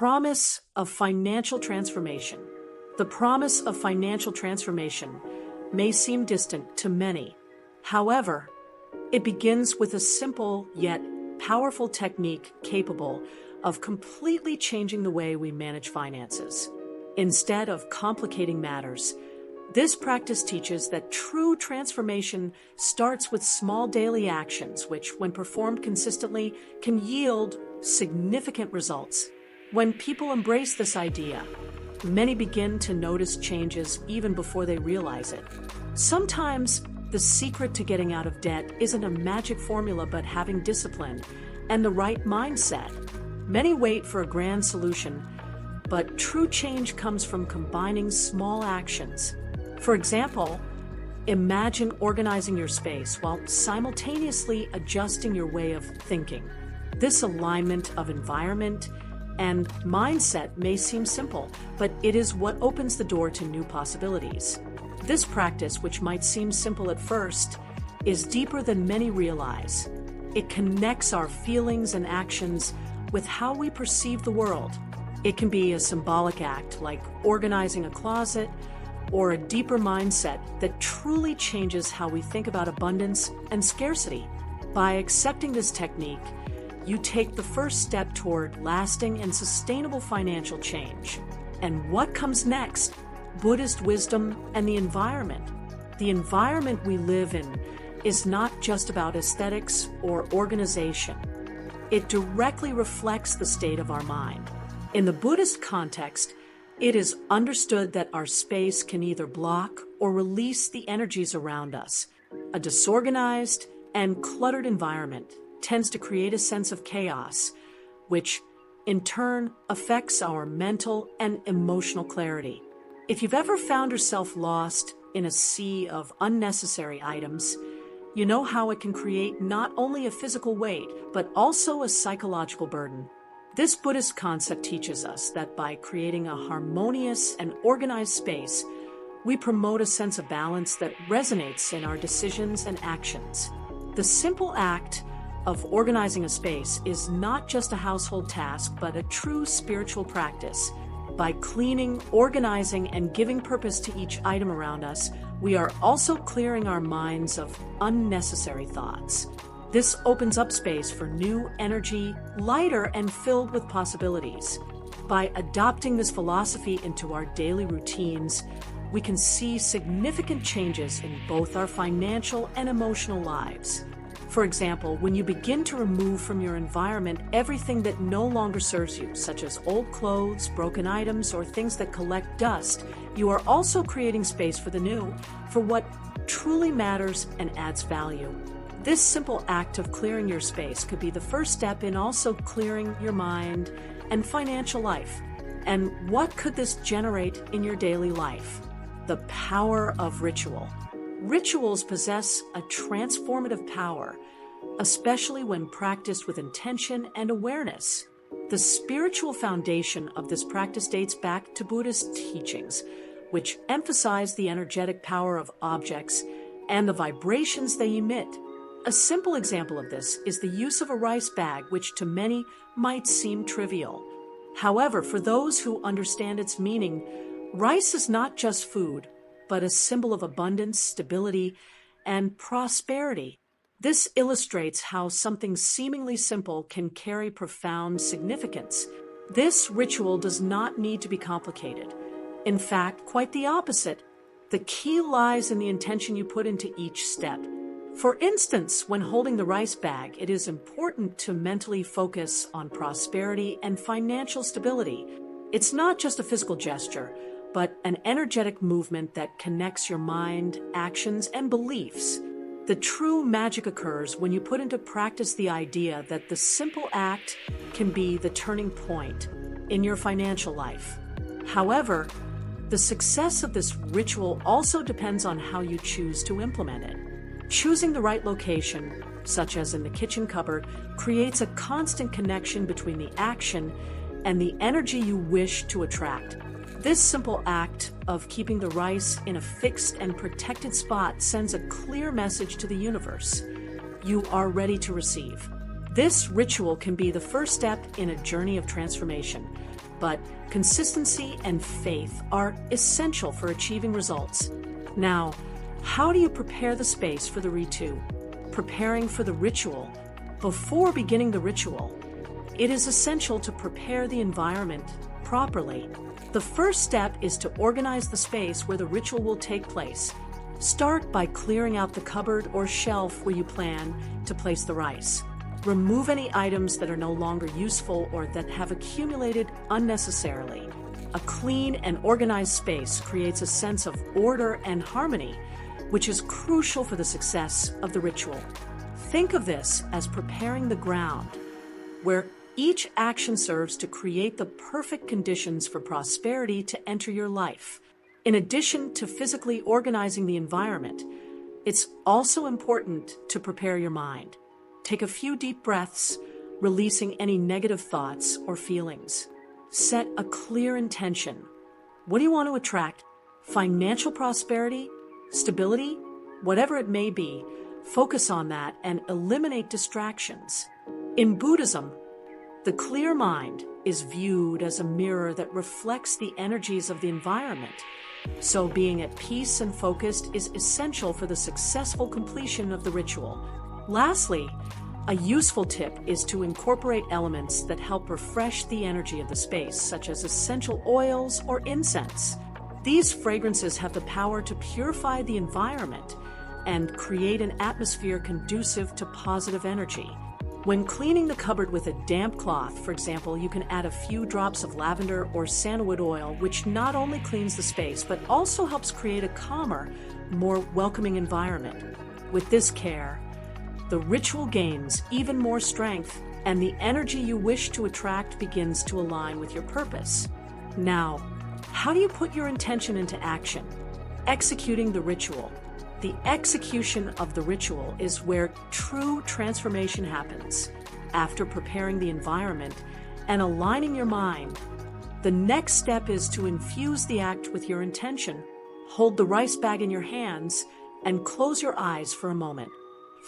promise of financial transformation. The promise of financial transformation may seem distant to many. However, it begins with a simple yet powerful technique capable of completely changing the way we manage finances. Instead of complicating matters, this practice teaches that true transformation starts with small daily actions, which, when performed consistently, can yield significant results. When people embrace this idea, many begin to notice changes even before they realize it. Sometimes the secret to getting out of debt isn't a magic formula, but having discipline and the right mindset. Many wait for a grand solution, but true change comes from combining small actions. For example, imagine organizing your space while simultaneously adjusting your way of thinking. This alignment of environment and mindset may seem simple, but it is what opens the door to new possibilities. This practice, which might seem simple at first, is deeper than many realize. It connects our feelings and actions with how we perceive the world. It can be a symbolic act like organizing a closet, or a deeper mindset that truly changes how we think about abundance and scarcity. By accepting this technique, you take the first step toward lasting and sustainable financial change. And what comes next? Buddhist wisdom and the environment. The environment we live in is not just about aesthetics or organization. It directly reflects the state of our mind. In the Buddhist context, it is understood that our space can either block or release the energies around us. A disorganized and cluttered environment tends to create a sense of chaos, which in turn affects our mental and emotional clarity. If you've ever found yourself lost in a sea of unnecessary items, you know how it can create not only a physical weight, but also a psychological burden. This Buddhist concept teaches us that by creating a harmonious and organized space, we promote a sense of balance that resonates in our decisions and actions. The simple act of organizing a space is not just a household task, but a true spiritual practice. By cleaning, organizing, and giving purpose to each item around us, we are also clearing our minds of unnecessary thoughts. This opens up space for new energy, lighter and filled with possibilities. By adopting this philosophy into our daily routines, we can see significant changes in both our financial and emotional lives. For example, when you begin to remove from your environment everything that no longer serves you, such as old clothes, broken items, or things that collect dust, you are also creating space for the new, for what truly matters and adds value. This simple act of clearing your space could be the first step in also clearing your mind and financial life. And what could this generate in your daily life? The power of ritual. Rituals possess a transformative power, especially when practiced with intention and awareness. The spiritual foundation of this practice dates back to Buddhist teachings, which emphasize the energetic power of objects and the vibrations they emit. A simple example of this is the use of a rice bag, which to many might seem trivial. However, for those who understand its meaning, rice is not just food, but a symbol of abundance, stability, and prosperity. This illustrates how something seemingly simple can carry profound significance. This ritual does not need to be complicated. In fact, quite the opposite. The key lies in the intention you put into each step. For instance, when holding the rice bag, it is important to mentally focus on prosperity and financial stability. It's not just a physical gesture, but an energetic movement that connects your mind, actions, and beliefs. The true magic occurs when you put into practice the idea that the simple act can be the turning point in your financial life. However, the success of this ritual also depends on how you choose to implement it. Choosing the right location, such as in the kitchen cupboard, creates a constant connection between the action and the energy you wish to attract. This simple act of keeping the rice in a fixed and protected spot sends a clear message to the universe. You are ready to receive. This ritual can be the first step in a journey of transformation, but consistency and faith are essential for achieving results. Now, how do you prepare the space for the ritu? Preparing for the ritual. Before beginning the ritual, it is essential to prepare the environment properly. The first step is to organize the space where the ritual will take place. Start by clearing out the cupboard or shelf where you plan to place the rice. Remove any items that are no longer useful or that have accumulated unnecessarily. A clean and organized space creates a sense of order and harmony, which is crucial for the success of the ritual. Think of this as preparing the ground, where each action serves to create the perfect conditions for prosperity to enter your life. In addition to physically organizing the environment, it's also important to prepare your mind. Take a few deep breaths, releasing any negative thoughts or feelings. Set a clear intention. What do you want to attract? Financial prosperity? Stability? Whatever it may be, focus on that and eliminate distractions. In Buddhism, the clear mind is viewed as a mirror that reflects the energies of the environment. So being at peace and focused is essential for the successful completion of the ritual. Lastly, a useful tip is to incorporate elements that help refresh the energy of the space, such as essential oils or incense. These fragrances have the power to purify the environment and create an atmosphere conducive to positive energy. When cleaning the cupboard with a damp cloth, for example, you can add a few drops of lavender or sandalwood oil, which not only cleans the space, but also helps create a calmer, more welcoming environment. With this care, the ritual gains even more strength, and the energy you wish to attract begins to align with your purpose. Now, how do you put your intention into action? Executing the ritual. The execution of the ritual is where true transformation happens. After preparing the environment and aligning your mind, the next step is to infuse the act with your intention. Hold the rice bag in your hands and close your eyes for a moment.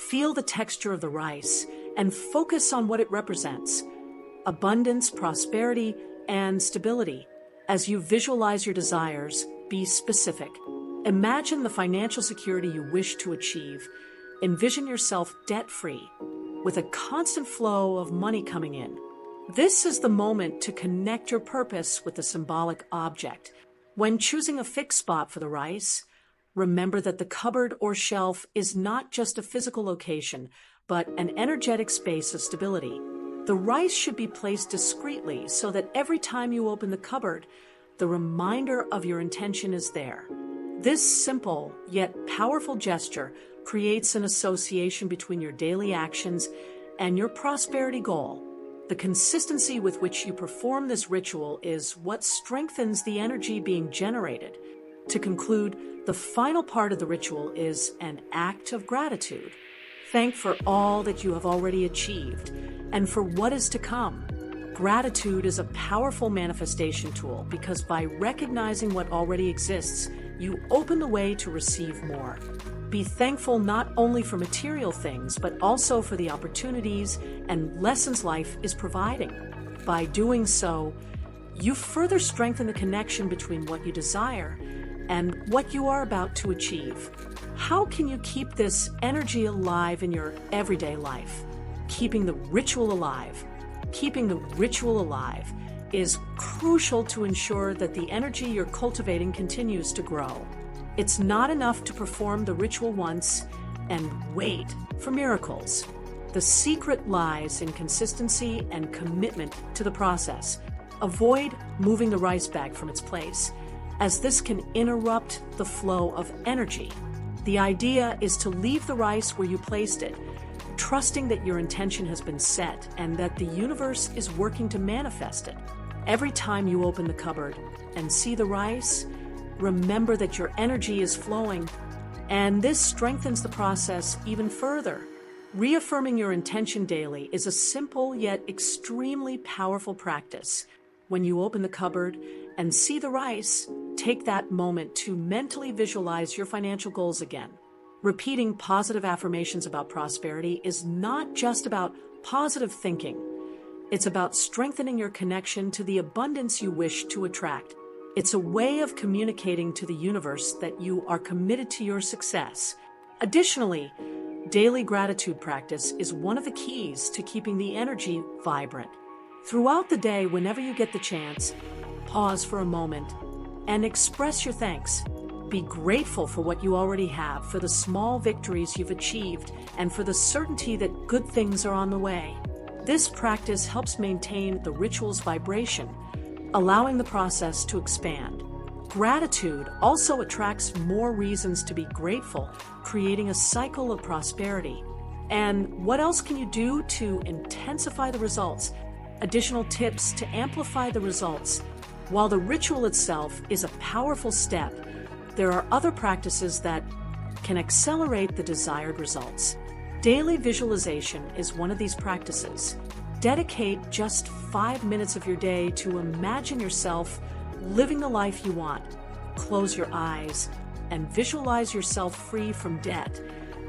Feel the texture of the rice and focus on what it represents: abundance, prosperity, and stability. As you visualize your desires, be specific. Imagine the financial security you wish to achieve. Envision yourself debt-free, with a constant flow of money coming in. This is the moment to connect your purpose with the symbolic object. When choosing a fixed spot for the rice, remember that the cupboard or shelf is not just a physical location, but an energetic space of stability. The rice should be placed discreetly so that every time you open the cupboard, the reminder of your intention is there. This simple yet powerful gesture creates an association between your daily actions and your prosperity goal. The consistency with which you perform this ritual is what strengthens the energy being generated. To conclude, the final part of the ritual is an act of gratitude. Thank for all that you have already achieved and for what is to come. Gratitude is a powerful manifestation tool because by recognizing what already exists, you open the way to receive more. Be thankful not only for material things, but also for the opportunities and lessons life is providing. By doing so, you further strengthen the connection between what you desire and what you are about to achieve. How can you keep this energy alive in your everyday life? Keeping the ritual alive. Keeping the ritual alive is crucial to ensure that the energy you're cultivating continues to grow. It's not enough to perform the ritual once and wait for miracles. The secret lies in consistency and commitment to the process. Avoid moving the rice bag from its place, as this can interrupt the flow of energy. The idea is to leave the rice where you placed it, trusting that your intention has been set and that the universe is working to manifest it. Every time you open the cupboard and see the rice, remember that your energy is flowing, and this strengthens the process even further. Reaffirming your intention daily is a simple yet extremely powerful practice. When you open the cupboard and see the rice, take that moment to mentally visualize your financial goals again. Repeating positive affirmations about prosperity is not just about positive thinking. It's about strengthening your connection to the abundance you wish to attract. It's a way of communicating to the universe that you are committed to your success. Additionally, daily gratitude practice is one of the keys to keeping the energy vibrant. Throughout the day, whenever you get the chance, pause for a moment and express your thanks. Be grateful for what you already have, for the small victories you've achieved, and for the certainty that good things are on the way. This practice helps maintain the ritual's vibration, allowing the process to expand. Gratitude also attracts more reasons to be grateful, creating a cycle of prosperity. And what else can you do to intensify the results? Additional tips to amplify the results. While the ritual itself is a powerful step, there are other practices that can accelerate the desired results. Daily visualization is one of these practices. Dedicate just 5 minutes of your day to imagine yourself living the life you want. Close your eyes and visualize yourself free from debt,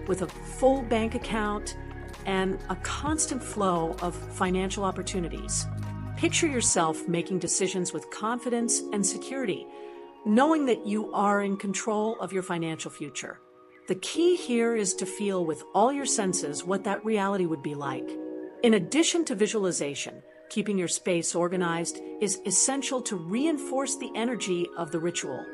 with a full bank account and a constant flow of financial opportunities. Picture yourself making decisions with confidence and security, knowing that you are in control of your financial future. The key here is to feel with all your senses what that reality would be like. In addition to visualization, keeping your space organized is essential to reinforce the energy of the ritual.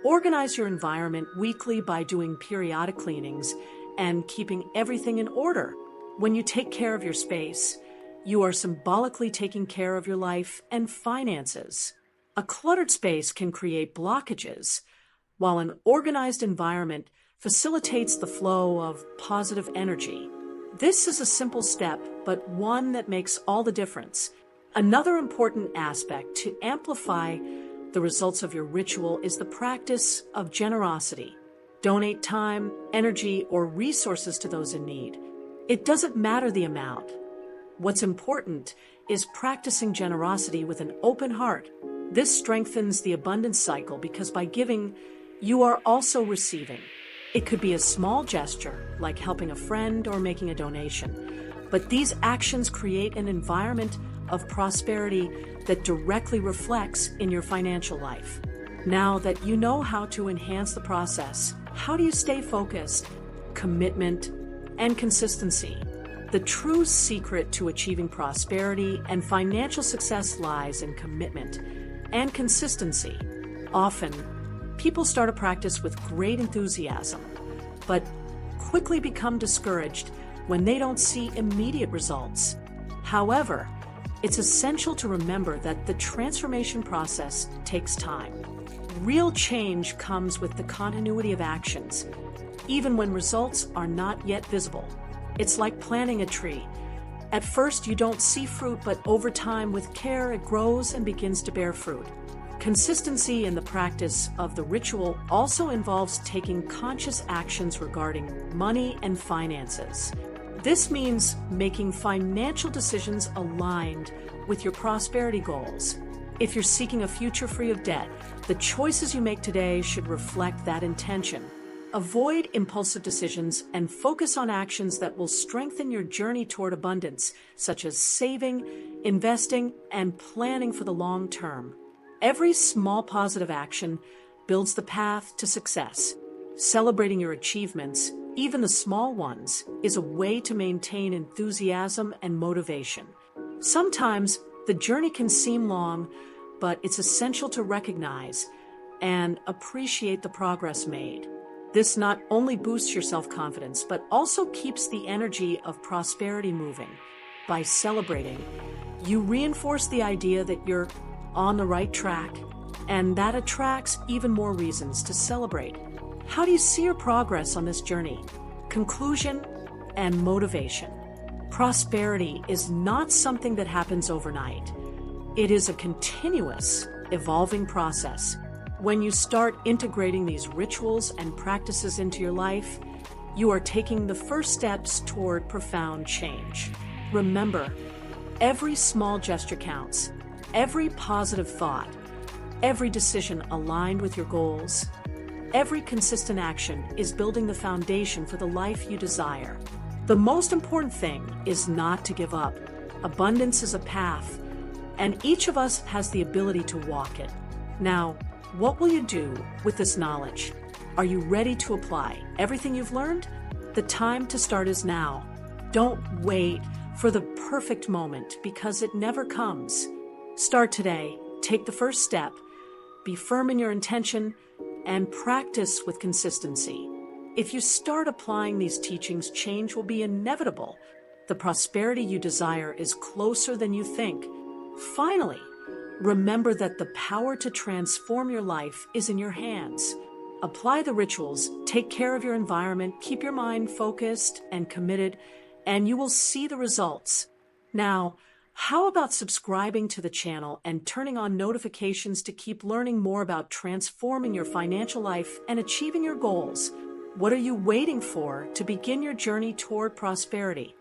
Organize your environment weekly by doing periodic cleanings and keeping everything in order. When you take care of your space, you are symbolically taking care of your life and finances. A cluttered space can create blockages, while an organized environment facilitates the flow of positive energy. This is a simple step, but one that makes all the difference. Another important aspect to amplify the results of your ritual is the practice of generosity. Donate time, energy, or resources to those in need. It doesn't matter the amount. What's important is practicing generosity with an open heart. This strengthens the abundance cycle because by giving, you are also receiving. It could be a small gesture, like helping a friend or making a donation, but these actions create an environment of prosperity that directly reflects in your financial life. Now that you know how to enhance the process, how do you stay focused? Commitment and consistency. The true secret to achieving prosperity and financial success lies in commitment and consistency. Often, people start a practice with great enthusiasm, but quickly become discouraged when they don't see immediate results. However, it's essential to remember that the transformation process takes time. Real change comes with the continuity of actions, even when results are not yet visible. It's like planting a tree. At first, you don't see fruit, but over time, with care, it grows and begins to bear fruit. Consistency in the practice of the ritual also involves taking conscious actions regarding money and finances. This means making financial decisions aligned with your prosperity goals. If you're seeking a future free of debt, the choices you make today should reflect that intention. Avoid impulsive decisions and focus on actions that will strengthen your journey toward abundance, such as saving, investing, and planning for the long term. Every small positive action builds the path to success. Celebrating your achievements, even the small ones, is a way to maintain enthusiasm and motivation. Sometimes the journey can seem long, but it's essential to recognize and appreciate the progress made. This not only boosts your self-confidence, but also keeps the energy of prosperity moving. By celebrating, you reinforce the idea that you're on the right track, and that attracts even more reasons to celebrate. How do you see your progress on this journey? Conclusion and motivation. Prosperity is not something that happens overnight. It is a continuous, evolving process. When you start integrating these rituals and practices into your life, you are taking the first steps toward profound change. Remember, every small gesture counts. Every positive thought, every decision aligned with your goals, every consistent action is building the foundation for the life you desire. The most important thing is not to give up. Abundance is a path, and each of us has the ability to walk it. Now, what will you do with this knowledge? Are you ready to apply everything you've learned? The time to start is now. Don't wait for the perfect moment because it never comes. Start today. Take the first step. Be firm in your intention and practice with consistency. If you start applying these teachings, change will be inevitable. The prosperity you desire is closer than you think. Finally, remember that the power to transform your life is in your hands. Apply the rituals, take care of your environment, keep your mind focused and committed, and you will see the results. Now, how about subscribing to the channel and turning on notifications to keep learning more about transforming your financial life and achieving your goals? What are you waiting for to begin your journey toward prosperity?